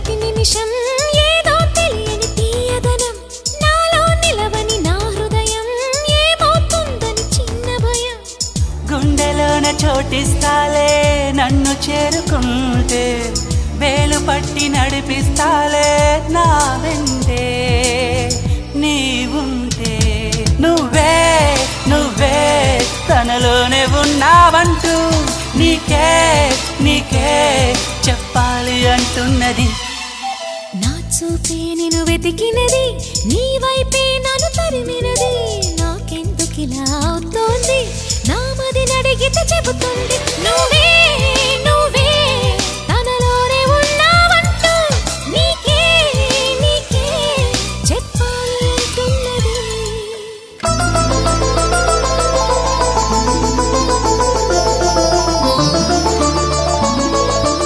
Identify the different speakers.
Speaker 1: ప్రతి నిమిషం ఏదో తెలియని తీయదనం నాలో నిలవని నా హృదయం ఏమవుతుందని చిన్న భయం
Speaker 2: గుండెలోన చోటిస్తాలే నన్ను చేరుకుంటే వేలు పట్టి నడిపిస్తాలే నా వెంటే నీవుంటే నువ్వే నువ్వే తనలోనే ఉన్నావంటూ నీకే నీకే చెప్పాలి అంటున్నది
Speaker 1: నా చూపే నిన్ను వెతికినది నీ వైపే నన్ను తరిమినది నాకెందుకిలా అవుతోంది నా మది నడిగితే చెబుతుంది నువ్వే నువ్వే